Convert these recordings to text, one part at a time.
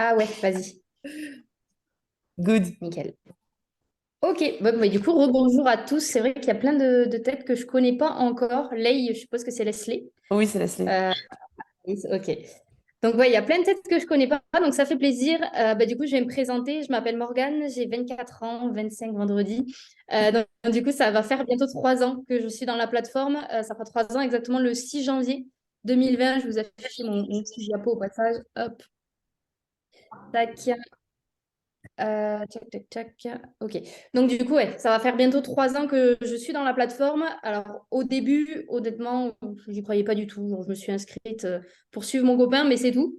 Ah ouais, vas-y, Good. nickel. Ok, bon, bah, du coup, rebonjour à tous. C'est vrai qu'il y a plein de têtes que je connais pas encore. Lei, je suppose que c'est Leslie. Oui, c'est Leslie. Euh, oui, ok. Donc, ouais, il y a plein de têtes que je connais pas, donc ça fait plaisir. Bah, du coup, je vais me présenter. Je m'appelle Morgane, j'ai 24 ans, 25 vendredi. Du coup, ça va faire bientôt 3 ans que je suis dans la plateforme. Ça fera 3 ans exactement le 6 janvier 2020. Je vous affiche mon petit diapo au passage. Hop, tac. Tac. Ok. Donc, du coup, ouais, ça va faire bientôt 3 ans que je suis dans la plateforme. Alors, au début, honnêtement, j'y croyais pas du tout. Genre, je me suis inscrite pour suivre mon copain, mais c'est tout.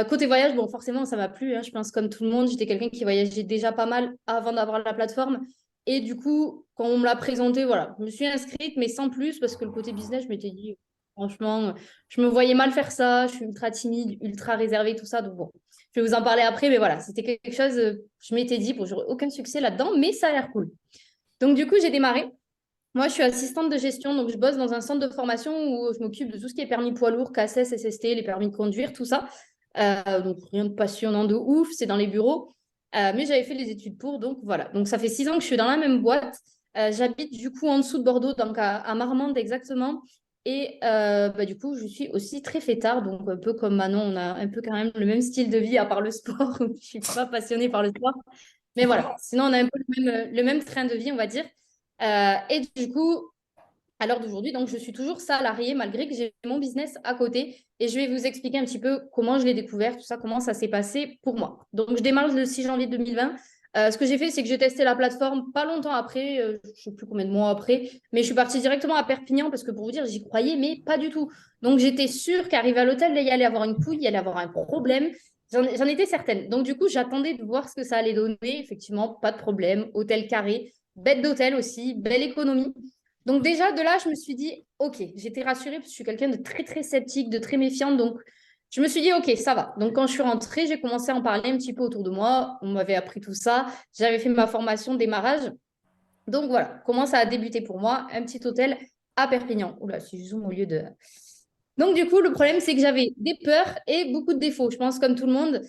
Côté voyage, bon, forcément, ça m'a plu, hein. Je pense, comme tout le monde, j'étais quelqu'un qui voyageait déjà pas mal avant d'avoir la plateforme. Et du coup, quand on me l'a présenté, voilà, je me suis inscrite, mais sans plus, parce que le côté business, je m'étais dit, franchement, je me voyais mal faire ça. Je suis ultra timide, ultra réservée, tout ça. Donc, bon. Je vais vous en parler après, mais voilà, c'était quelque chose, je m'étais dit, bon, j'aurais aucun succès là-dedans, mais ça a l'air cool. Donc, du coup, j'ai démarré. Moi, je suis assistante de gestion, donc je bosse dans un centre de formation où je m'occupe de tout ce qui est permis poids lourd, KSS, SST, les permis de conduire, tout ça. Donc, rien de passionnant de ouf, c'est dans les bureaux. Mais j'avais fait les études pour, donc voilà. Donc, ça fait 6 ans que je suis dans la même boîte. J'habite du coup en dessous de Bordeaux, donc à Marmande exactement. Et bah, du coup, je suis aussi très fêtard, donc un peu comme Manon, on a un peu quand même le même style de vie, à part le sport. Je suis pas passionnée par le sport. Mais voilà, sinon, on a un peu le même train de vie, on va dire. Et du coup, à l'heure d'aujourd'hui, donc je suis toujours salariée malgré que j'ai mon business à côté. Et je vais vous expliquer un petit peu comment je l'ai découvert, tout ça, comment ça s'est passé pour moi. Donc, je démarre le 6 janvier 2020. Ce que j'ai fait, c'est que j'ai testé la plateforme pas longtemps après, je ne sais plus combien de mois après, mais je suis partie directement à Perpignan parce que pour vous dire, j'y croyais, mais pas du tout. Donc, j'étais sûre qu'arrivé à l'hôtel, il y allait avoir une couille, il y allait avoir un problème. J'en étais certaine. Donc, du coup, j'attendais de voir ce que ça allait donner. Effectivement, pas de problème. Hôtel carré, bête d'hôtel aussi, belle économie. Donc déjà, de là, je me suis dit, OK, j'étais rassurée parce que je suis quelqu'un de très, très sceptique, de très méfiante. Donc, je me suis dit, OK, ça va. Donc, quand je suis rentrée, j'ai commencé à en parler un petit peu autour de moi. On m'avait appris tout ça. J'avais fait ma formation de démarrage. Donc, voilà, comment ça a débuté pour moi? Un petit hôtel à Perpignan. Oula, si je zoome au lieu de... Donc, du coup, le problème, c'est que j'avais des peurs et beaucoup de défauts. Je pense, comme tout le monde,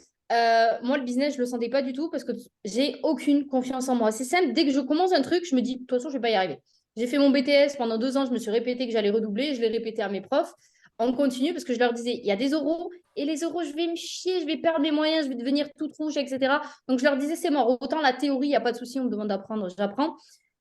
moi, le business, je ne le sentais pas du tout parce que j'ai aucune confiance en moi. C'est simple, dès que je commence un truc, je me dis, de toute façon, je ne vais pas y arriver. J'ai fait mon BTS pendant 2 ans, je me suis répété que j'allais redoubler, je l'ai répété à mes profs. On continue parce que je leur disais, il y a des euros et les euros, je vais me chier, je vais perdre mes moyens, je vais devenir toute rouge, etc. Donc, je leur disais, c'est mort. Autant la théorie, il n'y a pas de souci, on me demande d'apprendre, j'apprends.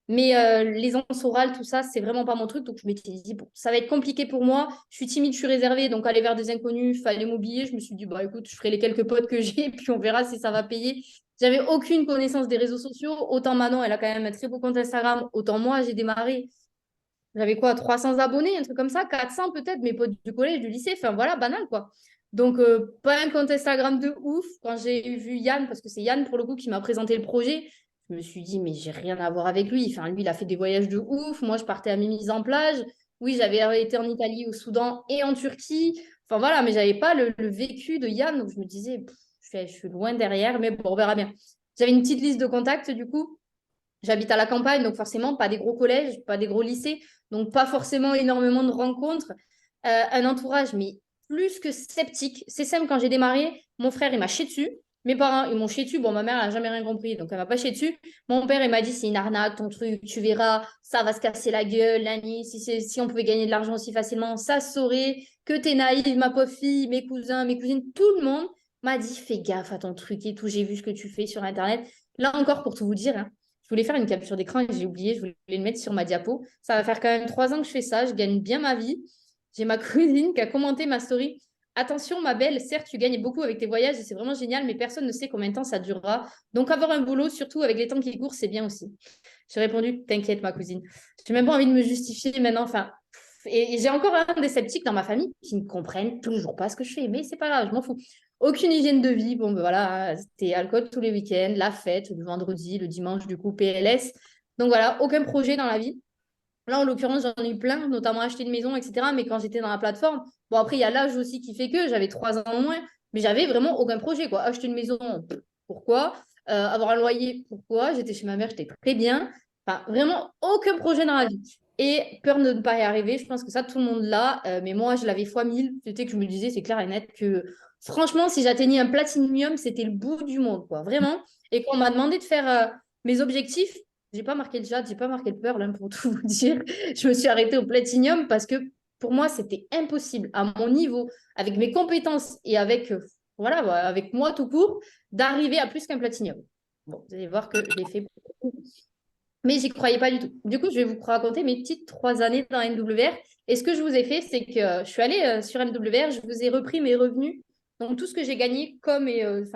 Mais les aisance orale, tout ça, c'est vraiment pas mon truc. Donc, je m'étais dit, bon, ça va être compliqué pour moi. Je suis timide, je suis réservée. Donc, aller vers des inconnus, fallait m'oublier. Je me suis dit, bah écoute, je ferai les quelques potes que j'ai, puis on verra si ça va payer. J'avais aucune connaissance des réseaux sociaux. Autant Manon, elle a quand même un très beau compte Instagram. Autant moi, j'ai démarré. J'avais quoi, 300 abonnés, un truc comme ça, 400 peut-être, mes potes du collège, du lycée. Enfin, voilà, banal, quoi. Donc, pas un compte Instagram de ouf. Quand j'ai vu Yann, parce que c'est Yann, pour le coup, qui m'a présenté le projet, je me suis dit, mais j'ai rien à voir avec lui. Enfin, lui, il a fait des voyages de ouf. Moi, je partais à mes mises en plage. Oui, j'avais été en Italie, au Soudan et en Turquie. Enfin, voilà, mais j'avais pas le vécu de Yann. Donc, je me disais, pff, je suis loin derrière, mais bon, on verra bien. J'avais une petite liste de contacts, du coup. J'habite à la campagne, donc forcément, pas des gros collèges, pas des gros lycées, donc pas forcément énormément de rencontres. Un entourage, mais plus que sceptique. C'est simple, quand j'ai démarré, mon frère, il m'a chié dessus. Mes parents, ils m'ont chié dessus. Bon, ma mère, elle n'a jamais rien compris, donc elle m'a pas chié dessus. Mon père, il m'a dit, c'est une arnaque, ton truc, tu verras, ça va se casser la gueule, Lani. Si on pouvait gagner de l'argent aussi facilement, ça se saurait. Que t'es naïve, ma pauvre fille, mes cousins, mes cousines, tout le monde m'a dit, fais gaffe à ton truc et tout. J'ai vu ce que tu fais sur Internet. Là encore, pour tout vous dire, hein, je voulais faire une capture d'écran et j'ai oublié, je voulais le mettre sur ma diapo. Ça va faire quand même 3 ans que je fais ça, je gagne bien ma vie. J'ai ma cousine qui a commenté ma story. Attention, ma belle, certes, tu gagnes beaucoup avec tes voyages et c'est vraiment génial, mais personne ne sait combien de temps ça durera. Donc, avoir un boulot, surtout avec les temps qui courent, c'est bien aussi. J'ai répondu, t'inquiète, ma cousine. J'ai même pas envie de me justifier maintenant. Enfin, et j'ai encore un des sceptiques dans ma famille qui ne comprennent toujours pas ce que je fais, mais c'est pas grave, je m'en fous. Aucune hygiène de vie. Bon, ben voilà, c'était alcool tous les week-ends, la fête, le vendredi, le dimanche, du coup, PLS. Donc voilà, aucun projet dans la vie. Là, en l'occurrence, j'en ai eu plein, notamment acheter une maison, etc. Mais quand j'étais dans la plateforme, bon, après, il y a l'âge aussi qui fait que j'avais 3 ans de moins, mais j'avais vraiment aucun projet, quoi. Acheter une maison, pourquoi? Avoir un loyer, pourquoi? J'étais chez ma mère, j'étais très bien. Enfin, vraiment aucun projet dans la vie. Et peur de ne pas y arriver, je pense que ça, tout le monde l'a. Mais moi, je l'avais fois 1000. C'était que je me disais, c'est clair et net que franchement, si j'atteignais un platinium, c'était le bout du monde, quoi, vraiment. Et quand on m'a demandé de faire mes objectifs, j'ai pas marqué le jade, j'ai pas marqué le pearl, hein, pour tout vous dire. Je me suis arrêtée au platinium parce que pour moi, c'était impossible à mon niveau, avec mes compétences et avec, voilà, avec moi tout court, d'arriver à plus qu'un platinium. Bon, vous allez voir que je l'ai fait. Mais j'y croyais pas du tout. Du coup, je vais vous raconter mes petites 3 années dans NWR. Et ce que je vous ai fait, c'est que je suis allée sur NWR, je vous ai repris mes revenus, donc tout ce que j'ai gagné comme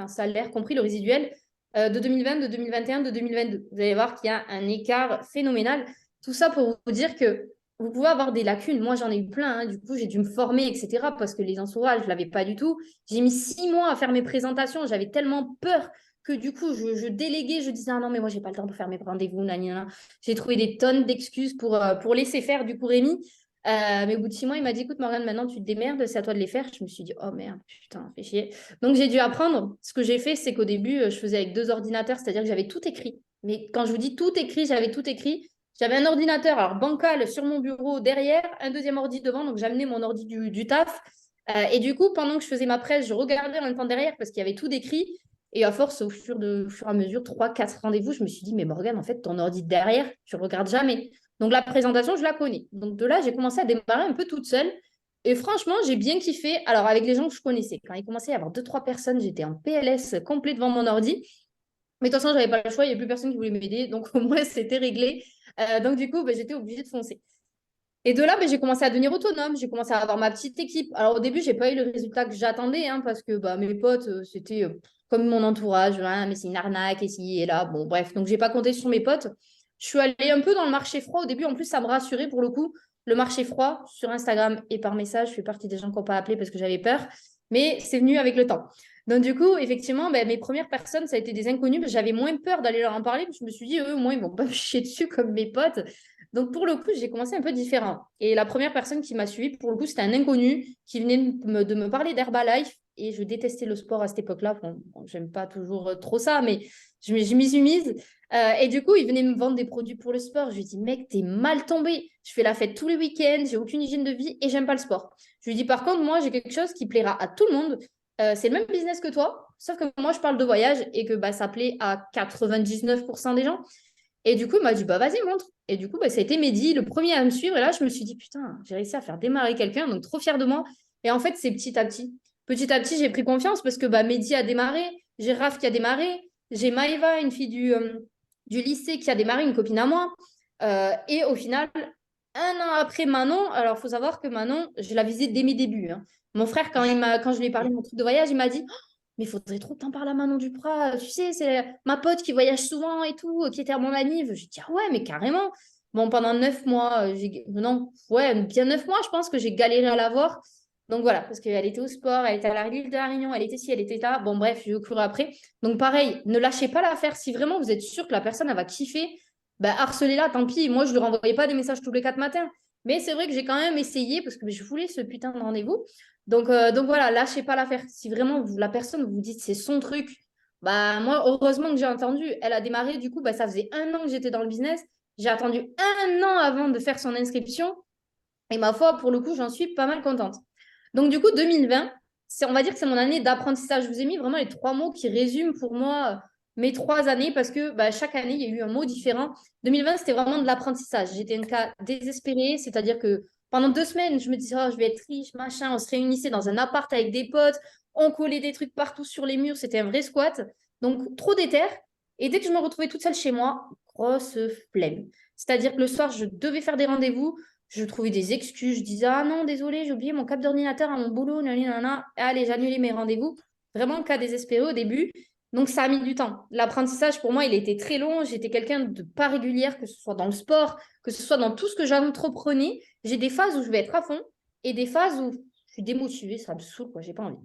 salaire, compris le résiduel, de 2020, de 2021, de 2022. Vous allez voir qu'il y a un écart phénoménal. Tout ça pour vous dire que vous pouvez avoir des lacunes. Moi, j'en ai eu plein, hein. Du coup, j'ai dû me former, etc. Parce que les ensourages, je ne l'avais pas du tout. J'ai mis 6 mois à faire mes présentations. J'avais tellement peur que du coup, je déléguais, je disais, ah non, mais moi, j'ai pas le temps pour faire mes rendez-vous. J'ai trouvé des tonnes d'excuses pour laisser faire, du coup, Rémi. Mais au bout de 6 mois, il m'a dit, écoute, Morgane, maintenant, tu te démerdes, c'est à toi de les faire. Je me suis dit, oh merde, putain, fais chier. Donc, j'ai dû apprendre. Ce que j'ai fait, c'est qu'au début, je faisais avec 2 ordinateurs, c'est-à-dire que j'avais tout écrit. Mais quand je vous dis tout écrit, j'avais tout écrit. J'avais un ordinateur, alors bancal, sur mon bureau derrière, un deuxième ordi devant, donc j'amenais mon ordi du taf. Et du coup, pendant que je faisais ma presse, je regardais en même temps derrière parce qu'il y avait tout décrit. Et à force, au fur et à mesure, 3, 4 rendez-vous, je me suis dit, mais Morgane, en fait, ton ordi derrière, tu ne le regardes jamais. Donc la présentation, je la connais. Donc de là, j'ai commencé à démarrer un peu toute seule. Et franchement, j'ai bien kiffé. Alors avec les gens que je connaissais, quand il commençait à y avoir 2, 3 personnes, j'étais en PLS complet devant mon ordi. Mais de toute façon, je n'avais pas le choix, il n'y avait plus personne qui voulait m'aider. Donc au moins, c'était réglé. Donc du coup, j'étais obligée de foncer. Et de là, j'ai commencé à devenir autonome, j'ai commencé à avoir ma petite équipe. Alors au début, je n'ai pas eu le résultat que j'attendais, hein, parce que mes potes, c'était comme mon entourage, hein, mais c'est une arnaque ici et là. Bon, bref, donc je n'ai pas compté sur mes potes. Je suis allée un peu dans le marché froid au début. En plus, ça me rassurait pour le coup. Le marché froid sur Instagram et par message, je fais partie des gens qui n'ont pas appelé parce que j'avais peur. Mais c'est venu avec le temps. Donc du coup, effectivement, mes premières personnes, ça a été des inconnus. J'avais moins peur d'aller leur en parler. Je me suis dit, eux, au moins, ils ne vont pas me chier dessus comme mes potes. Donc, pour le coup, j'ai commencé un peu différent. Et la première personne qui m'a suivi, pour le coup, c'était un inconnu qui venait de me parler d'Herbalife. Et je détestais le sport à cette époque-là. Bon, j'aime pas toujours trop ça, mais je m'y suis mise. Et du coup, il venait me vendre des produits pour le sport. Je lui ai dit, mec, t'es mal tombé. Je fais la fête tous les week-ends, j'ai aucune hygiène de vie et j'aime pas le sport. Je lui dis, par contre, moi, j'ai quelque chose qui plaira à tout le monde. C'est le même business que toi, sauf que moi, je parle de voyage et que ça plaît à 99% des gens. Et du coup, il m'a dit, bah vas-y, montre. Et du coup, ça a été Mehdi, le premier à me suivre. Et là, je me suis dit, putain, j'ai réussi à faire démarrer quelqu'un, donc trop fière de moi. Et en fait, c'est petit à petit. Petit à petit, j'ai pris confiance parce que Mehdi a démarré, j'ai Raph qui a démarré, j'ai Maëva, une fille du lycée qui a démarré, une copine à moi. Et au final, 1 an après Manon, alors il faut savoir que Manon, je la visite dès mes débuts, hein. Mon frère, quand je lui ai parlé de mon truc de voyage, il m'a dit, mais il faudrait trop que t'en parles à Manon Duprat. Tu sais, c'est ma pote qui voyage souvent et tout, qui était à mon anniv. J'ai dit, ah ouais, mais carrément. Bon, pendant 9 mois, non, ouais, bien 9 mois, je pense que j'ai galéré à la voir. Donc voilà, parce qu'elle était au sport, elle était à l'île de la Réunion, elle était ci, elle était là. Bon, bref, je vais courir après. Donc pareil, ne lâchez pas l'affaire. Si vraiment vous êtes sûr que la personne, elle va kiffer, harcelez-la, tant pis. Moi, je ne lui renvoyais pas des messages tous les 4 matins. Mais c'est vrai que j'ai quand même essayé parce que je voulais ce putain de rendez-vous. Donc voilà, lâchez pas l'affaire. Si vraiment la personne vous dites c'est son truc, moi, heureusement que j'ai entendu. Elle a démarré, du coup, ça faisait 1 an que j'étais dans le business. J'ai attendu 1 an avant de faire son inscription. Et ma foi, pour le coup, j'en suis pas mal contente. Donc, du coup, 2020, on va dire que c'est mon année d'apprentissage. Je vous ai mis vraiment les 3 mots qui résument pour moi mes 3 années parce que chaque année, il y a eu un mot différent. 2020, c'était vraiment de l'apprentissage. J'étais un cas désespéré, c'est-à-dire que pendant 2 semaines, je me disais, oh, je vais être riche, machin. On se réunissait dans un appart avec des potes, on collait des trucs partout sur les murs, c'était un vrai squat. Donc, trop déter. Et dès que je me retrouvais toute seule chez moi, grosse flemme. C'est-à-dire que le soir, je devais faire des rendez-vous, je trouvais des excuses. Je disais, ah non, désolé, j'ai oublié mon câble d'ordinateur à mon boulot. Nanana. Allez, j'annulais mes rendez-vous. Vraiment, cas désespéré au début. Donc, ça a mis du temps. L'apprentissage, pour moi, il était très long. J'étais quelqu'un de pas régulière, que ce soit dans le sport, que ce soit dans tout ce que j'entreprenais. J'ai des phases où je vais être à fond et des phases où je suis démotivée, ça me saoule, quoi, j'ai pas envie.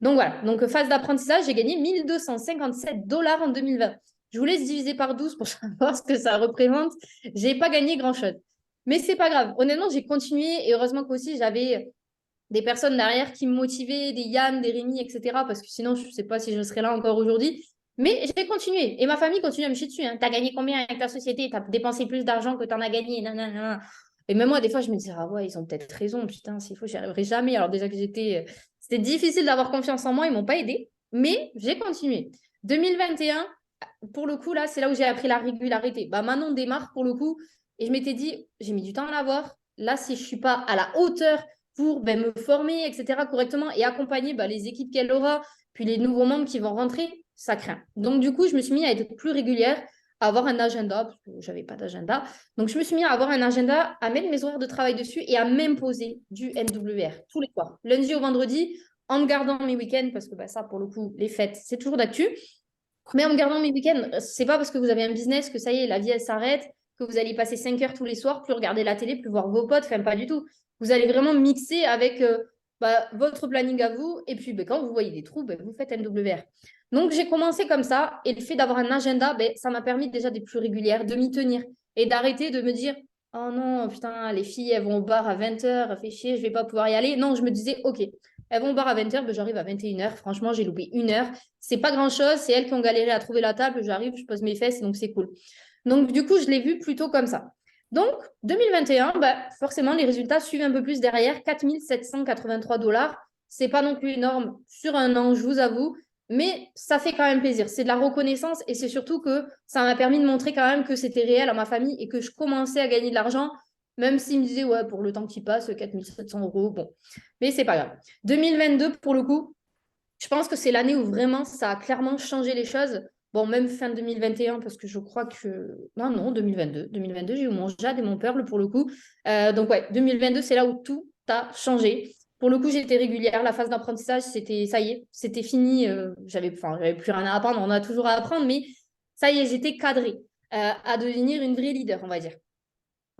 Donc voilà, donc phase d'apprentissage, j'ai gagné 1257 $ en 2020. Je vous laisse diviser par 12 pour savoir ce que ça représente. J'ai pas gagné grand-chose. Mais c'est pas grave. Honnêtement, j'ai continué et heureusement qu'aussi j'avais des personnes derrière qui me motivaient, des Yann, des Rémi, etc. Parce que sinon, je ne sais pas si je serais là encore aujourd'hui. Mais j'ai continué. Et ma famille continue à me chier dessus, hein. Tu as gagné combien avec ta société? Tu as dépensé plus d'argent que tu en as gagné. Nanana. Et même moi, des fois, je me disais, ah ouais, ils ont peut-être raison. Putain, s'il faut, j'y arriverai jamais. Alors déjà que j'étais C'était difficile d'avoir confiance en moi, ils ne m'ont pas aidé, mais j'ai continué. 2021, pour le coup, là, c'est là où j'ai appris la régularité. Bah, Manon démarre pour le coup, et je m'étais dit, j'ai mis du temps à l'avoir. Là, si je ne suis pas à la hauteur pour me former, etc., correctement, et accompagner les équipes qu'elle aura, puis les nouveaux membres qui vont rentrer, ça craint. Donc, du coup, je me suis mis à être plus régulière, à avoir un agenda, parce que je n'avais pas d'agenda. Donc, je me suis mis à avoir un agenda, à mettre mes horaires de travail dessus et à m'imposer du MWR tous les soirs, lundi au vendredi, en me gardant mes week-ends, parce que ça, pour le coup, les fêtes, c'est toujours d'actu. Mais en me gardant mes week-ends, c'est pas parce que vous avez un business que ça y est, la vie, elle s'arrête, que vous allez passer 5 heures tous les soirs, plus regarder la télé, plus voir vos potes, enfin, pas du tout. Vous allez vraiment mixer avec votre planning à vous, et puis quand vous voyez des trous, vous faites MWR. Donc, j'ai commencé comme ça, et le fait d'avoir un agenda, ça m'a permis déjà d'être plus régulière, de m'y tenir, et d'arrêter de me dire, oh non, putain, les filles, elles vont au bar à 20 h, fait chier, je vais pas pouvoir y aller. Non, je me disais, ok, elles vont au bar à 20 h, j'arrive à 21 h. Franchement, j'ai loupé 1 heure. C'est pas grand-chose. C'est elles qui ont galéré à trouver la table. J'arrive, je pose mes fesses, donc c'est cool. Donc, du coup, je l'ai vu plutôt comme ça. Donc, 2021, forcément, les résultats suivent un peu plus derrière. 4 783 $. C'est pas non plus énorme sur un an, je vous avoue. Mais ça fait quand même plaisir. C'est de la reconnaissance et c'est surtout que ça m'a permis de montrer quand même que c'était réel à ma famille et que je commençais à gagner de l'argent, même s'ils me disaient, ouais, pour le temps qui passe, 4 700 €, bon. Mais c'est pas grave. 2022, pour le coup, je pense que c'est l'année où vraiment ça a clairement changé les choses. Bon, même fin 2021, parce que je crois que. Non, non, 2022. 2022, j'ai eu mon Jade et mon Pearl pour le coup. Donc, ouais, 2022, c'est là où tout a changé. Pour le coup, j'étais régulière. La phase d'apprentissage, c'était ça y est, c'était fini. J'avais plus rien à apprendre. On a toujours à apprendre, mais ça y est, j'étais cadrée à devenir une vraie leader, on va dire.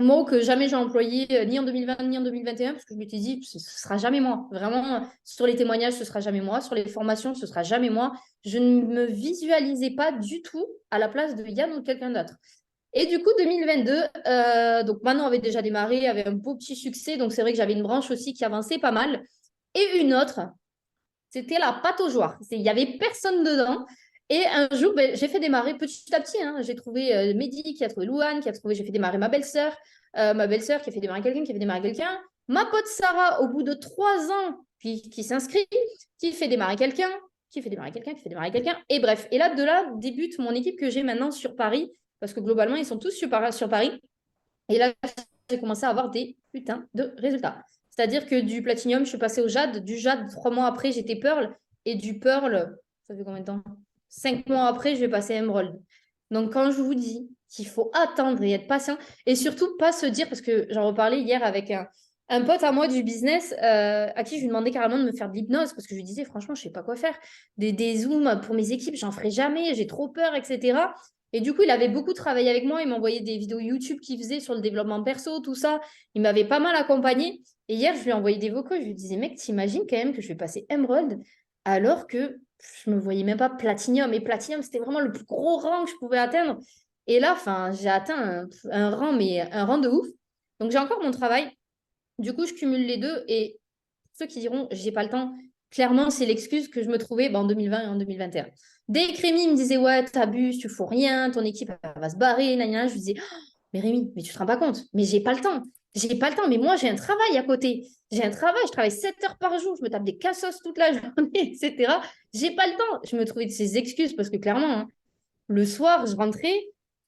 Mot que jamais j'ai employé ni en 2020 ni en 2021 parce que je m'étais dit ce sera jamais moi. Vraiment, sur les témoignages, ce sera jamais moi. Sur les formations, ce sera jamais moi. Je ne me visualisais pas du tout à la place de Yann ou de quelqu'un d'autre. Et du coup, 2022, donc Manon avait déjà démarré, avait un beau petit succès. Donc c'est vrai que j'avais une branche aussi qui avançait pas mal. Et une autre, c'était la pâte aux joie. Il n'y avait personne dedans. Et un jour, j'ai fait démarrer petit à petit. Hein. J'ai trouvé Mehdi qui a trouvé Louane, j'ai fait démarrer ma belle-sœur qui a fait démarrer quelqu'un, qui a fait démarrer quelqu'un. Ma pote Sarah, au bout de 3 ans, puis qui s'inscrit, qui fait démarrer quelqu'un, qui fait démarrer quelqu'un, qui fait démarrer quelqu'un. Et bref, et là, de là débute mon équipe que j'ai maintenant sur Paris, parce que globalement, ils sont tous sur Paris. Et là, j'ai commencé à avoir des putains de résultats. C'est-à-dire que du platinium, je suis passée au jade. Du jade, 3 mois après, j'étais pearl. Et du pearl, ça fait combien de temps? 5 mois après, je vais passer émeraude. Donc, quand je vous dis qu'il faut attendre et être patient, et surtout pas se dire, parce que j'en reparlais hier avec un pote à moi du business, à qui je lui demandais carrément de me faire de l'hypnose, parce que je lui disais, franchement, je ne sais pas quoi faire. Des zooms pour mes équipes, j'en ferai jamais, j'ai trop peur, etc. Et du coup, il avait beaucoup travaillé avec moi. Il m'envoyait des vidéos YouTube qu'il faisait sur le développement perso, tout ça. Il m'avait pas mal accompagné. Et hier, je lui ai envoyé des vocaux. Je lui disais, mec, t'imagines quand même que je vais passer Emerald alors que je me voyais même pas Platinum. Et Platinum, c'était vraiment le plus gros rang que je pouvais atteindre. Et là, j'ai atteint un rang, mais un rang de ouf. Donc, j'ai encore mon travail. Du coup, je cumule les deux. Et ceux qui diront, j'ai pas le temps, clairement, c'est l'excuse que je me trouvais en 2020 et en 2021. Dès que Rémi me disait, ouais, t'abuses, tu fous rien, ton équipe elle va se barrer, je lui disais, oh, mais Rémi, mais tu te rends pas compte, mais j'ai pas le temps. J'ai pas le temps, mais moi, j'ai un travail à côté. J'ai un travail, je travaille 7 heures par jour, je me tape des cassos toute la journée, etc. J'ai pas le temps. Je me trouvais de ces excuses parce que clairement, hein, le soir, je rentrais,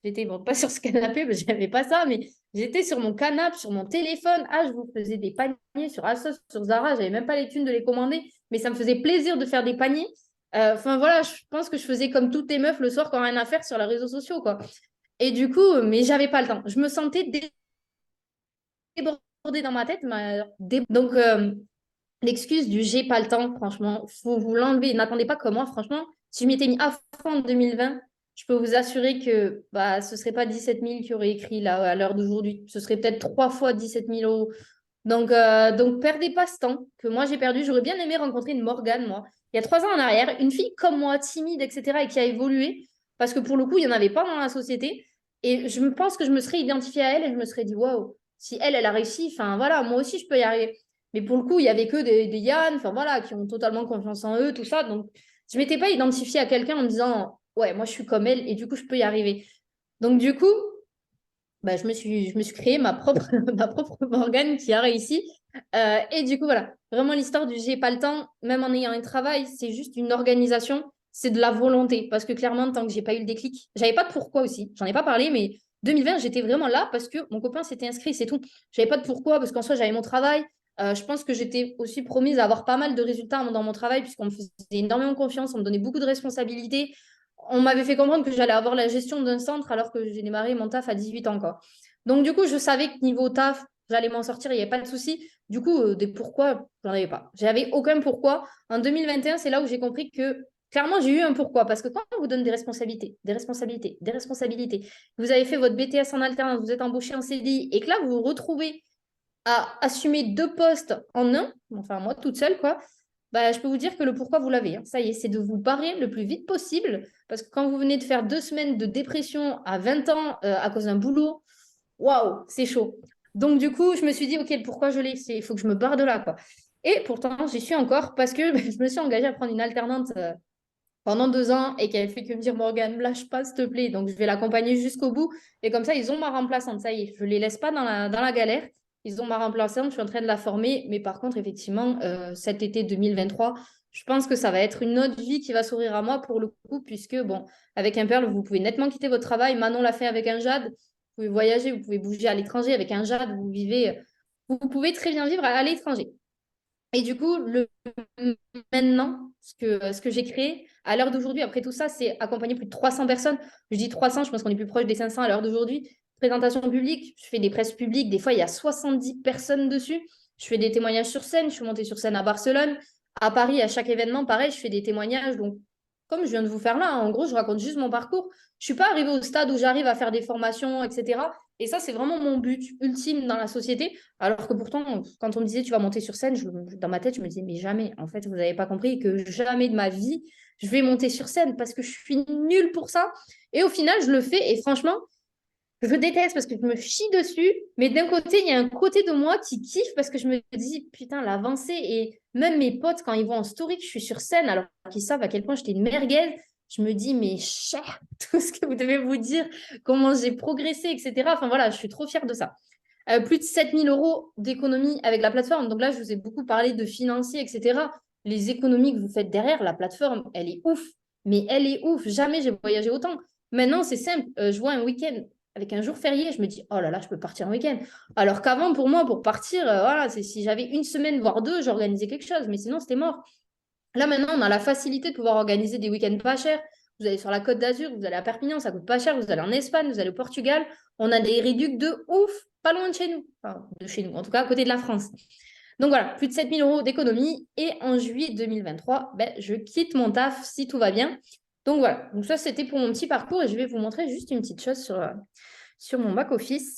j'étais pas sur ce canapé, parce que j'avais pas ça, mais j'étais sur mon canapé, sur mon téléphone. Ah, je vous faisais des paniers sur Asos, sur Zara, j'avais même pas les thunes de les commander, mais ça me faisait plaisir de faire des paniers. Enfin voilà, je pense que je faisais comme toutes les meufs le soir quand rien à faire sur les réseaux sociaux, quoi. Et du coup, mais j'avais pas le temps. Je me sentais débordée dans ma tête. Donc, l'excuse du j'ai pas le temps, franchement, faut vous l'enlever. N'attendez pas comme moi, franchement. Si je m'étais mis à fond en 2020, je peux vous assurer que ce ne serait pas 17 000 qui auraient écrit là, à l'heure d'aujourd'hui. Ce serait peut-être 3 fois 17 000 euros. Donc, perdez pas ce temps que moi j'ai perdu. J'aurais bien aimé rencontrer une Morgane, moi, il y a 3 ans en arrière, une fille comme moi, timide, etc., et qui a évolué. Parce que pour le coup, il n'y en avait pas dans la société. Et je pense que je me serais identifiée à elle et je me serais dit, waouh, si elle a réussi, enfin voilà, moi aussi je peux y arriver. Mais pour le coup, il n'y avait que des Yann, enfin voilà, qui ont totalement confiance en eux, tout ça. Donc, je ne m'étais pas identifiée à quelqu'un en me disant, ouais, moi je suis comme elle et du coup, je peux y arriver. Donc, du coup, je me suis créé ma propre, ma propre Morgane qui a réussi. Et du coup, voilà, vraiment l'histoire du j'ai pas le temps, même en ayant un travail, c'est juste une organisation, c'est de la volonté. Parce que clairement, tant que j'ai pas eu le déclic, j'avais pas de pourquoi aussi, j'en ai pas parlé, mais 2020, j'étais vraiment là parce que mon copain s'était inscrit, c'est tout. J'avais pas de pourquoi, parce qu'en soi, j'avais mon travail. Je pense que j'étais aussi promise à avoir pas mal de résultats dans mon travail, puisqu'on me faisait énormément confiance, on me donnait beaucoup de responsabilités. On m'avait fait comprendre que j'allais avoir la gestion d'un centre alors que j'ai démarré mon taf à 18 ans, quoi. Donc, du coup, je savais que niveau taf, j'allais m'en sortir, il n'y avait pas de souci. Du coup, des pourquoi, j'en avais pas. J'avais aucun pourquoi. En 2021, c'est là où j'ai compris que clairement, j'ai eu un pourquoi. Parce que quand on vous donne des responsabilités, des responsabilités, des responsabilités, vous avez fait votre BTS en alternance, vous êtes embauché en CDI, et que là, vous vous retrouvez à assumer deux postes en un, enfin moi toute seule, quoi, bah, je peux vous dire que le pourquoi vous l'avez, hein. Ça y est, c'est de vous barrer le plus vite possible. Parce que quand vous venez de faire 2 semaines de dépression à 20 ans à cause d'un boulot, waouh, c'est chaud. Donc du coup, je me suis dit, ok, pourquoi je l'ai? Il faut que je me barre de là, quoi. Et pourtant, j'y suis encore parce que je me suis engagée à prendre une alternante pendant 2 ans et qu'elle fait que me dire, Morgane, lâche pas, s'il te plaît. Donc, je vais l'accompagner jusqu'au bout. Et comme ça, ils ont ma remplaçante. Ça y est, je ne les laisse pas dans la galère. Ils ont ma remplaçante, je suis en train de la former. Mais par contre, effectivement, cet été 2023, je pense que ça va être une autre vie qui va s'ouvrir à moi pour le coup, puisque, bon, avec un Pearl, vous pouvez nettement quitter votre travail. Manon l'a fait avec un Jade. Vous pouvez voyager, vous pouvez bouger à l'étranger. Avec un Jade, vous pouvez très bien vivre à l'étranger. Et du coup, maintenant, ce que j'ai créé, à l'heure d'aujourd'hui, après tout ça, c'est accompagner plus de 300 personnes. Je dis 300, je pense qu'on est plus proche des 500 à l'heure d'aujourd'hui. Présentation publique, je fais des presses publiques. Des fois, il y a 70 personnes dessus. Je fais des témoignages sur scène. Je suis montée sur scène à Barcelone. À Paris, à chaque événement, pareil, je fais des témoignages. Donc, comme je viens de vous faire là, en gros, je raconte juste mon parcours. Je ne suis pas arrivée au stade où j'arrive à faire des formations, etc. Et ça, c'est vraiment mon but ultime dans la société. Alors que pourtant, quand on me disait tu vas monter sur scène, dans ma tête, je me disais mais jamais. En fait, vous n'avez pas compris que jamais de ma vie, je vais monter sur scène parce que je suis nulle pour ça. Et au final, je le fais. Et franchement, je déteste parce que je me chie dessus. Mais d'un côté, il y a un côté de moi qui kiffe parce que je me dis putain, l'avancée. Et même mes potes, quand ils voient en story que je suis sur scène, alors qu'ils savent à quel point j'étais une merguez, je me dis mais cher, tout ce que vous devez vous dire, comment j'ai progressé, etc. Enfin voilà, je suis trop fière de ça. Plus de 7 000 € d'économie avec la plateforme. Donc là, je vous ai beaucoup parlé de financier, etc. Les économies que vous faites derrière, la plateforme, elle est ouf. Mais elle est ouf. Jamais j'ai voyagé autant. Maintenant, c'est simple. Je vois un week-end avec un jour férié, je me dis, oh là là, je peux partir en week-end. Alors qu'avant, pour moi, pour partir, voilà, c'est si j'avais une semaine, voire deux, j'organisais quelque chose. Mais sinon, c'était mort. Là, maintenant, on a la facilité de pouvoir organiser des week-ends pas chers. Vous allez sur la Côte d'Azur, vous allez à Perpignan, ça coûte pas cher. Vous allez en Espagne, vous allez au Portugal. On a des réducs de ouf, pas loin de chez nous. Enfin, de chez nous, en tout cas, à côté de la France. Donc voilà, plus de 7 000 € d'économie. Et en juillet 2023, ben, je quitte mon taf si tout va bien. Donc voilà, donc ça, c'était pour mon petit parcours. Et je vais vous montrer juste une petite chose sur mon back-office.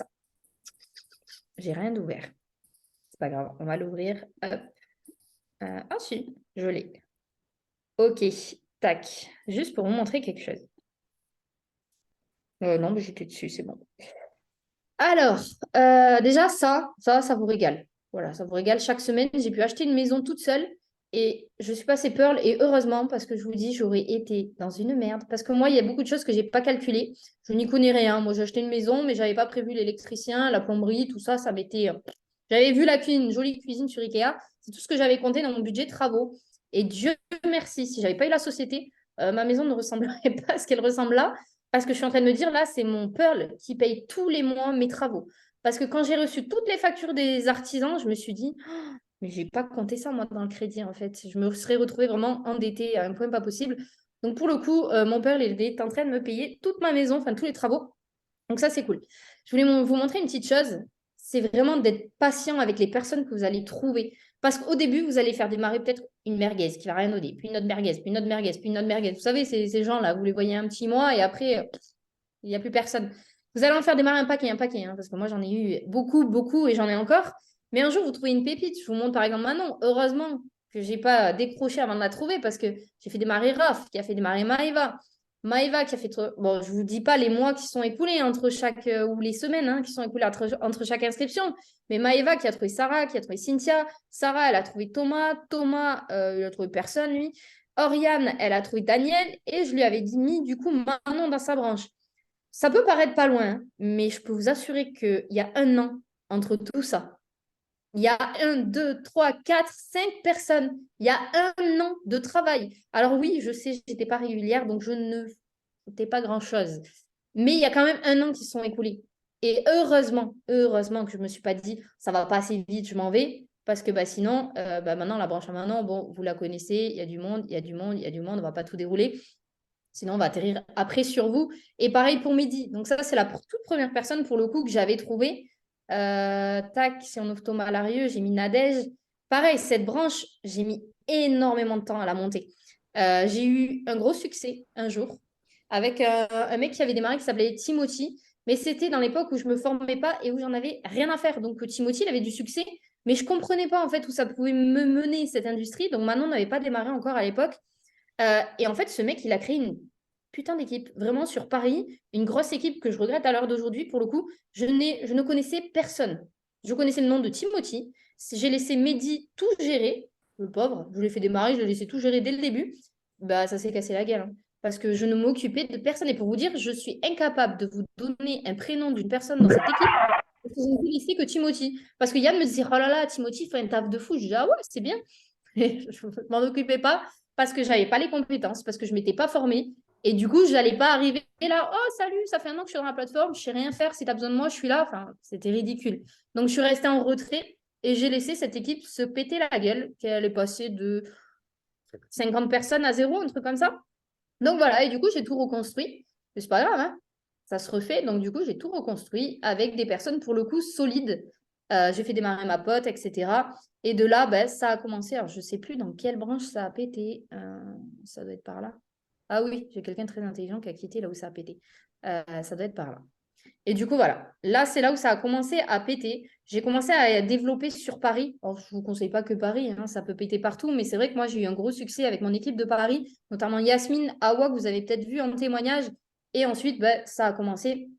J'ai rien d'ouvert. C'est pas grave, on va l'ouvrir. Hop. Ah si, je l'ai. Ok, tac. Juste pour vous montrer quelque chose. Non, mais j'étais dessus, c'est bon. Alors, déjà, ça vous régale. Voilà, ça vous régale. Chaque semaine, j'ai pu acheter une maison toute seule et je suis passée Pearl. Et heureusement, parce que je vous dis, j'aurais été dans une merde. Parce que moi, il y a beaucoup de choses que je n'ai pas calculées. Je n'y connais rien. Moi, j'ai acheté une maison, mais je n'avais pas prévu l'électricien, la plomberie, tout ça. Ça m'était. J'avais vu une jolie cuisine sur Ikea. C'est tout ce que j'avais compté dans mon budget travaux. Et Dieu merci, si j'avais pas eu la société, ma maison ne ressemblerait pas à ce qu'elle ressemble là. Parce que je suis en train de me dire, là, c'est mon Pearl qui paye tous les mois mes travaux. Parce que quand j'ai reçu toutes les factures des artisans, je me suis dit, oh, mais j'ai pas compté ça, moi, dans le crédit, en fait. Je me serais retrouvée vraiment endettée à un point pas possible. Donc, pour le coup, mon Pearl, il est en train de me payer toute ma maison, enfin, tous les travaux. Donc, ça, c'est cool. Je voulais vous montrer une petite chose. C'est vraiment d'être patient avec les personnes que vous allez trouver. Parce qu'au début, vous allez faire démarrer peut-être une merguez qui va rien donner, puis une autre merguez, puis une autre merguez, puis une autre merguez. Vous savez, ces gens-là, vous les voyez un petit mois et après, il n'y a plus personne. Vous allez en faire démarrer un paquet, hein, parce que moi, j'en ai eu beaucoup, beaucoup et j'en ai encore. Mais un jour, vous trouvez une pépite. Je vous montre par exemple Manon. Heureusement que je n'ai pas décroché avant de la trouver parce que j'ai fait démarrer Raph, qui a fait démarrer Maëva. Maëva qui a fait. Bon, je ne vous dis pas les mois qui sont écoulés entre chaque. Ou les semaines qui sont écoulées entre chaque inscription. Mais Maëva qui a trouvé Sarah, qui a trouvé Cynthia. Sarah, elle a trouvé Thomas. Thomas, il a trouvé personne, lui. Oriane, elle a trouvé Daniel. Et je lui avais dit, mis du coup Manon dans sa branche. ça peut paraître pas loin, hein, mais je peux vous assurer qu'il y a un an entre tout ça. Il y a 1, 2, 3, 4, 5 personnes. Il y a un an de travail. Alors oui, je sais, j'étais pas régulière, donc je ne faisais pas grand-chose. Mais il y a quand même un an qui se sont écoulés. Et heureusement que je ne me suis pas dit, ça va pas assez vite, je m'en vais. Parce que sinon, maintenant, la branche à maintenant, bon, vous la connaissez, il y a du monde, il y a du monde, il y a du monde, on ne va pas tout dérouler. Sinon, on va atterrir après sur vous. Et pareil pour Mehdi. Donc ça, c'est la toute première personne, pour le coup, que j'avais trouvée. Tac, si on ouvre Thomas Larieux, j'ai mis Nadège. Pareil, cette branche, j'ai mis énormément de temps à la monter. J'ai eu un gros succès un jour avec un mec qui avait démarré qui s'appelait Timothy. Mais c'était dans l'époque où je ne me formais pas et où j'en avais rien à faire. Donc Timothy, il avait du succès, mais je ne comprenais pas en fait où ça pouvait me mener, cette industrie. Donc maintenant, on n'avait pas démarré encore à l'époque. Et en fait, ce mec, il a créé une putain d'équipe, vraiment sur Paris, une grosse équipe que je regrette à l'heure d'aujourd'hui. Pour le coup, je ne connaissais personne. Je connaissais le nom de Timothy. J'ai laissé Mehdi tout gérer, le pauvre. Je l'ai fait démarrer, je l'ai laissé tout gérer dès le début. Ça s'est cassé la gueule, hein, parce que je ne m'occupais de personne. Et pour vous dire, je suis incapable de vous donner un prénom d'une personne dans cette équipe. Parce que je ne connaissais que Timothy. Parce que Yann me disait, oh là là, Timothy fait un taf de fou. Je dis, ah ouais, c'est bien. Et je ne m'en occupais pas parce que je n'avais pas les compétences, parce que je ne m'étais pas formée. Et du coup, je n'allais pas arriver là, oh salut, ça fait un an que je suis dans la plateforme, je ne sais rien faire, si tu as besoin de moi, je suis là. Enfin, c'était ridicule. Donc, je suis restée en retrait et j'ai laissé cette équipe se péter la gueule, qu'elle est passée de 50 personnes à zéro, un truc comme ça. Donc voilà, et du coup, j'ai tout reconstruit. Mais c'est pas grave, hein, ça se refait. Donc du coup, j'ai tout reconstruit avec des personnes pour le coup solides. J'ai fait démarrer ma pote, etc. Et de là, ça a commencé. Alors, je ne sais plus dans quelle branche ça a pété. Ça doit être par là. Ah oui, j'ai quelqu'un de très intelligent qui a quitté là où ça a pété. Ça doit être par là. Et du coup, voilà. Là, c'est là où ça a commencé à péter. J'ai commencé à développer sur Paris. Alors, je ne vous conseille pas que Paris, hein, ça peut péter partout, mais c'est vrai que moi, j'ai eu un gros succès avec mon équipe de Paris, notamment Yasmine, Awa, que vous avez peut-être vu en témoignage. Et ensuite, ça a commencé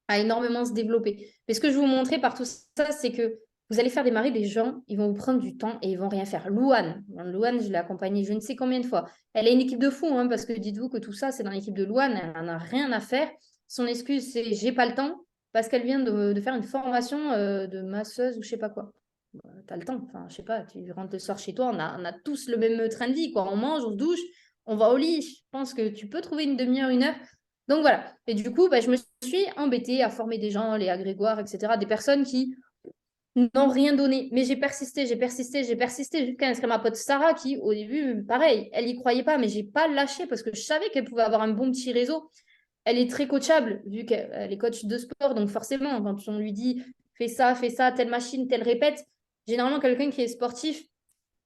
à énormément se développer. Mais ce que je vais vous montrer par tout ça, c'est que vous allez faire démarrer des gens, ils vont vous prendre du temps et ils vont rien faire. Louane, je l'ai accompagnée je ne sais combien de fois. Elle a une équipe de fous, hein, parce que dites-vous que tout ça, c'est dans l'équipe de Louane, elle n'en a rien à faire. Son excuse, c'est j'ai pas le temps parce qu'elle vient de faire une formation de masseuse ou je sais pas quoi. Tu as le temps, enfin, je sais pas, tu rentres le soir chez toi, on a tous le même train de vie, quoi. On mange, on se douche, on va au lit. Je pense que tu peux trouver une demi-heure, une heure. Donc voilà. Et du coup, je me suis embêtée à former des gens, les Grégoire, etc., des personnes qui n'ont rien donné. Mais j'ai persisté, j'ai persisté, j'ai persisté jusqu'à inscrire ma pote Sarah qui, au début, pareil, elle y croyait pas, mais j'ai pas lâché parce que je savais qu'elle pouvait avoir un bon petit réseau. Elle est très coachable vu qu'elle est coach de sport. Donc forcément, quand on lui dit fais ça, telle machine, telle répète, généralement, quelqu'un qui est sportif,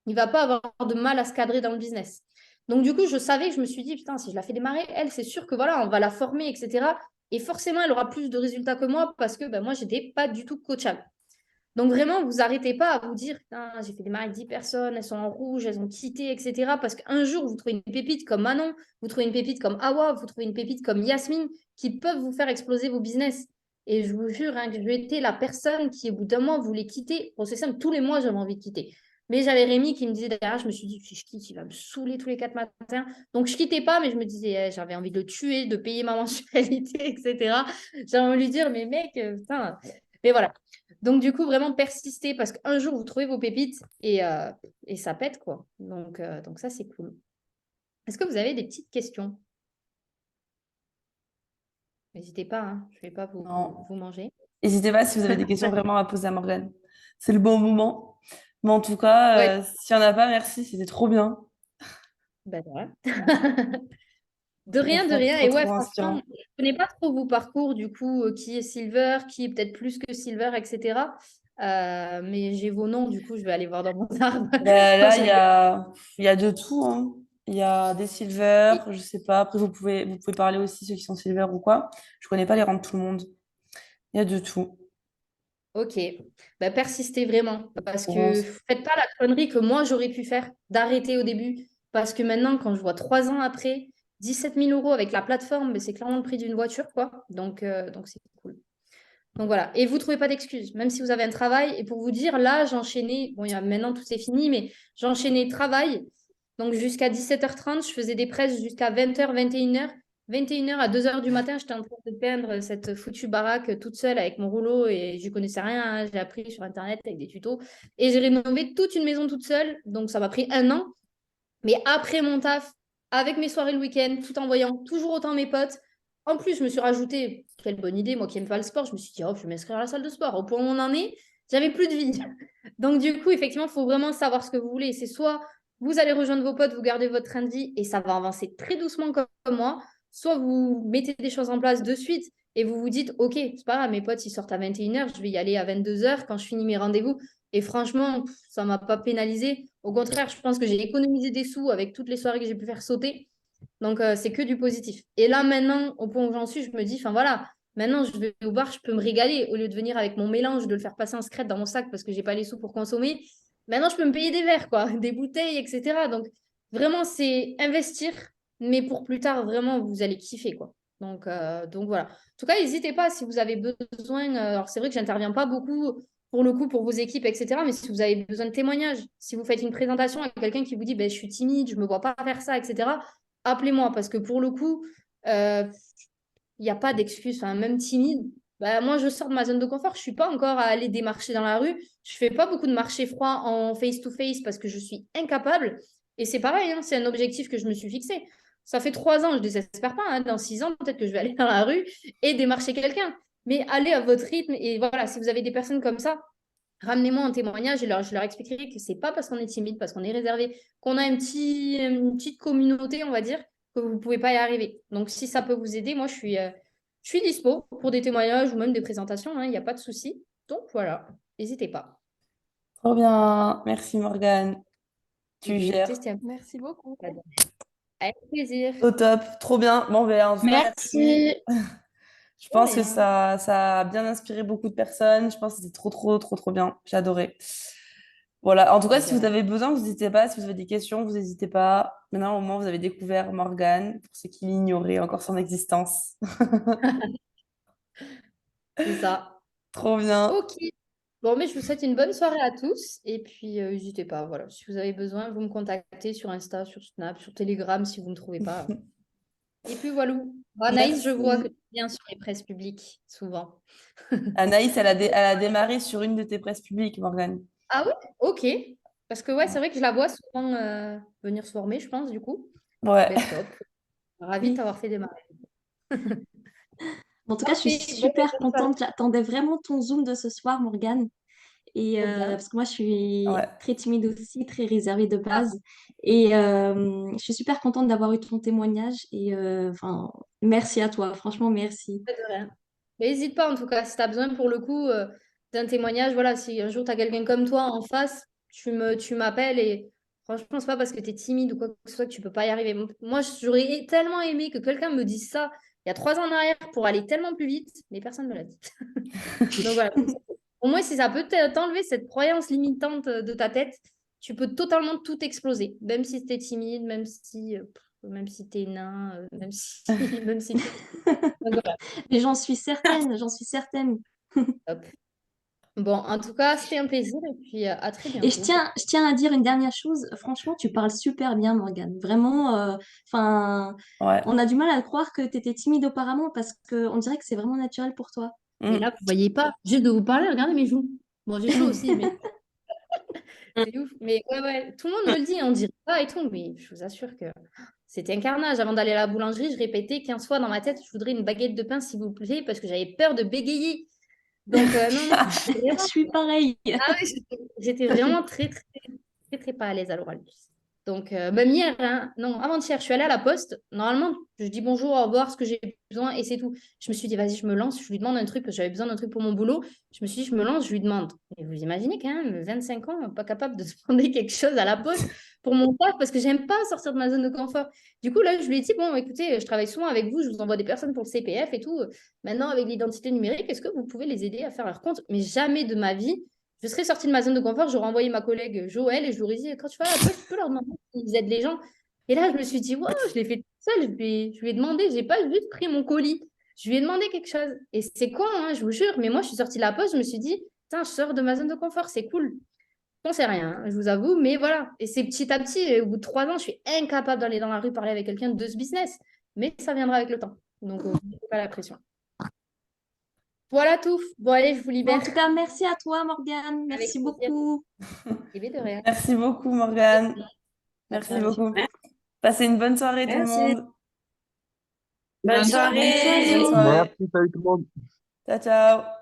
il va pas avoir de mal à se cadrer dans le business. Donc du coup, je savais que je me suis dit, putain, si je la fais démarrer, elle, c'est sûr que voilà, on va la former, etc. Et forcément, elle aura plus de résultats que moi parce que moi, je n'étais pas du tout coachable. Donc vraiment, vous arrêtez pas à vous dire, j'ai fait démarrer 10 personnes, elles sont en rouge, elles ont quitté, etc. Parce qu'un jour, vous trouvez une pépite comme Manon, vous trouvez une pépite comme Awa, vous trouvez une pépite comme Yasmine, qui peuvent vous faire exploser vos business. Et je vous jure que j'ai été la personne qui, au bout d'un mois, voulait quitter. Bon, c'est simple, tous les mois, j'avais envie de quitter. Mais j'avais Rémi qui me disait derrière, je me suis dit, si je quitte, il va me saouler tous les 4 matins. Donc, je quittais pas, mais je me disais, j'avais envie de le tuer, de payer ma mensualité, etc. J'avais envie de lui dire, mais mec, putain. Mais voilà. Donc, du coup, vraiment persister parce qu'un jour, vous trouvez vos pépites et ça pète, quoi. Donc ça, c'est cool. Est-ce que vous avez des petites questions? N'hésitez pas, hein, je ne vais pas Non. vous manger. N'hésitez pas si vous avez des questions vraiment à poser à Morgane. C'est le bon moment. Mais en tout cas, Ouais, s'il n'y en a pas, merci, c'était trop bien. de rien. De rien, de Franchement, rien. trop, Et ouais, trop franchement, inspirant. je ne connais pas trop vos parcours, du coup, qui est Silver, qui est peut-être plus que Silver, etc. Mais j'ai vos noms, du coup, je vais aller voir dans mon arbre. Ben, Non, là, je rigole. il y a de tout, hein. Il y a des silver, je sais pas. Après, vous pouvez parler aussi ceux qui sont silver ou quoi. Je connais pas les rangs de tout le monde. Il y a de tout. Ok, persistez vraiment parce que Bon, faites pas la connerie que moi j'aurais pu faire d'arrêter au début parce que maintenant quand je vois 3 ans après 17 000 € avec la plateforme, c'est clairement le prix d'une voiture quoi. Donc c'est cool. Donc voilà, et vous trouvez pas d'excuses même si vous avez un travail et pour vous dire là j'enchaînais, bon maintenant tout est fini mais j'enchaînais travail donc jusqu'à 17h30 je faisais des presses jusqu'à 20h 21h 21h à 2h du matin, j'étais en train de peindre cette foutue baraque toute seule avec mon rouleau et je connaissais rien, hein. J'ai appris sur Internet avec des tutos. Et j'ai rénové toute une maison toute seule. Donc, ça m'a pris un an. Mais après mon taf, avec mes soirées le week-end, tout en voyant toujours autant mes potes, en plus, je me suis rajouté, quelle bonne idée, moi qui n'aime pas le sport, je me suis dit, oh, je vais m'inscrire à la salle de sport. Au point où on en est, j'avais plus de vie. Donc, du coup, effectivement, il faut vraiment savoir ce que vous voulez. C'est soit vous allez rejoindre vos potes, vous gardez votre train de vie et ça va avancer très doucement comme moi, soit vous mettez des choses en place de suite et vous vous dites, OK, c'est pas grave, mes potes, ils sortent à 21h, je vais y aller à 22h quand je finis mes rendez-vous. Et franchement, ça ne m'a pas pénalisé. Au contraire, je pense que j'ai économisé des sous avec toutes les soirées que j'ai pu faire sauter. Donc, c'est que du positif. Et là, maintenant, au point où j'en suis, je me dis, enfin voilà, maintenant, je vais au bar, je peux me régaler. Au lieu de venir avec mon mélange, de le faire passer en secret dans mon sac parce que j'ai pas les sous pour consommer. Maintenant, je peux me payer des verres, quoi, des bouteilles, etc. Donc, vraiment, c'est investir. Mais pour plus tard, vraiment, vous allez kiffer, quoi. Donc voilà. En tout cas, n'hésitez pas si vous avez besoin. Alors, c'est vrai que j'interviens pas beaucoup pour le coup pour vos équipes, etc. Mais si vous avez besoin de témoignages, si vous faites une présentation à quelqu'un qui vous dit ben, je suis timide, je ne me vois pas faire ça, etc., appelez-moi parce que pour le coup, il n'y a pas d'excuse. Enfin, même timide, bah, moi je sors de ma zone de confort, je ne suis pas encore à aller démarcher dans la rue. Je ne fais pas beaucoup de marchés froids en face-to-face parce que je suis incapable. Et c'est pareil, hein, c'est un objectif que je me suis fixé. Ça fait 3 ans, je ne désespère pas. Hein, dans 6 ans, peut-être que je vais aller dans la rue et démarcher quelqu'un. Mais allez à votre rythme. Et voilà, si vous avez des personnes comme ça, ramenez-moi un témoignage et je leur expliquerai que c'est pas parce qu'on est timide, parce qu'on est réservé, qu'on a une petite communauté, on va dire, que vous ne pouvez pas y arriver. Donc, si ça peut vous aider, moi, je suis dispo pour des témoignages ou même des présentations, hein, il n'y a pas de souci. Donc, voilà, n'hésitez pas. Trop bien. Merci Morgane. Eh Tu bien, écoutez, gères. c'était un Merci beaucoup. avec plaisir. Au top. Trop bien. Bon, ben, en tout cas, merci. Merci. Je De pense que rien. ça a bien inspiré beaucoup de personnes. Je pense que c'était trop, trop, trop, trop bien. J'ai adoré. Voilà. En tout cas, si vous Super. avez besoin, vous n'hésitez pas. Si vous avez des questions, vous n'hésitez pas. Maintenant, au moins, vous avez découvert Morgane, pour ceux qui l'ignoraient encore son existence. C'est ça. Trop bien. Ok. Bon, mais je vous souhaite une bonne soirée à tous. Et puis, n'hésitez pas. Voilà. Si vous avez besoin, vous me contactez sur Insta, sur Snap, sur Telegram si vous ne me trouvez pas. Et puis voilà. Bon, Anaïs, je vois que Merci. tu viens sur les presses publiques, souvent. Anaïs, elle a démarré sur une de tes presses publiques, Morgane. Ah oui? Ok. Parce que ouais, c'est vrai que je la vois souvent venir se former, je pense, du coup. Ouais. Ben, top. Ravie de Oui. t'avoir fait démarrer. En tout cas, je suis Parfait. Bon, ben, super bonne soirée. contente. J'attendais vraiment ton Zoom de ce soir, Morgane. Et Trop bien. parce que moi, je suis Ouais. très timide aussi, très réservée de Ah, base. Et je suis super contente d'avoir eu ton témoignage. Et enfin, merci à toi. Franchement, merci. pas de rien. Mais n'hésite pas, en tout cas, si tu as besoin pour le coup d'un témoignage, voilà, si un jour tu as quelqu'un comme toi en face, tu m'appelles et franchement, c'est pas parce que tu es timide ou quoi que ce soit que tu peux pas y arriver. Moi, j'aurais tellement aimé que quelqu'un me dise ça il y a 3 ans en arrière pour aller tellement plus vite, mais personne ne me l'a dit. Donc voilà. Au moins, si ça peut t'enlever cette croyance limitante de ta tête, tu peux totalement tout exploser. Même si tu es timide, même si tu es nain, même si, même si t'es- Donc voilà. Mais j'en suis certaine, j'en suis certaine. Hop. Bon, en tout cas, c'était un plaisir et puis à très Et bientôt. je tiens à dire une dernière chose. Franchement, tu parles super bien, Morgane. Vraiment, enfin, Ouais. on a du mal à croire que tu étais timide auparavant parce qu'on dirait que c'est vraiment naturel pour toi. Mais là, Mm. vous voyez pas, juste de vous parler, regardez mes joues. Bon, j'ai chaud aussi, mais c'est ouf. Mais ouais, ouais, tout le monde me le dit, on dirait pas et tout, mais je vous assure que c'était un carnage. Avant d'aller à la boulangerie, je répétais 15 fois dans ma tête, je voudrais une baguette de pain, s'il vous plaît, parce que j'avais peur de bégayer. Donc, non, non, c'était Je vraiment... suis pareille. Ah oui, j'étais vraiment très, très, très, très pas à l'aise à l'oral. Donc, même hier, hein, non, avant-hier, je suis allée à la poste. Normalement, je dis bonjour, au revoir, ce que j'ai besoin et c'est tout. Je me suis dit, vas-y, je me lance, je lui demande un truc parce que j'avais besoin d'un truc pour mon boulot. Je me suis dit, je me lance, je lui demande. Et vous imaginez quand même, 25 ans, pas capable de demander quelque chose à la poste pour mon taf parce que j'aime pas sortir de ma zone de confort. Du coup, là, je lui ai dit, bon, écoutez, je travaille souvent avec vous, je vous envoie des personnes pour le CPF et tout. Maintenant, avec l'identité numérique, est-ce que vous pouvez les aider à faire leur compte? Mais jamais de ma vie je serais sortie de ma zone de confort, j'aurais envoyé ma collègue Joël et je lui aurais dit, quand tu vas à la poste, tu peux leur demander s'ils aident les gens. Et là, je me suis dit, wow, je l'ai fait toute seule, je lui ai demandé, je n'ai pas juste pris mon colis, je lui ai demandé quelque chose. Et c'est con, hein, je vous jure, mais moi, je suis sortie de la poste, je me suis dit, putain, je sors de ma zone de confort, c'est cool. Je sais rien, hein, je vous avoue, mais voilà. Et c'est petit à petit, au bout de 3 ans, je suis incapable d'aller dans la rue parler avec quelqu'un de ce business. mais ça viendra avec le temps. Donc, ne mettez pas la pression. Voilà tout. Bon, allez, je vous Bon, libère. en tout cas, merci à toi, Morgane. Avec Merci plaisir. beaucoup. Et bien de rien. Merci beaucoup, Morgane. Merci beaucoup. Passez une bonne soirée, tout le Merci. monde. Bonne soirée. Bonne soirée. Bonne soirée. Merci, salut tout le monde. Ciao, ciao.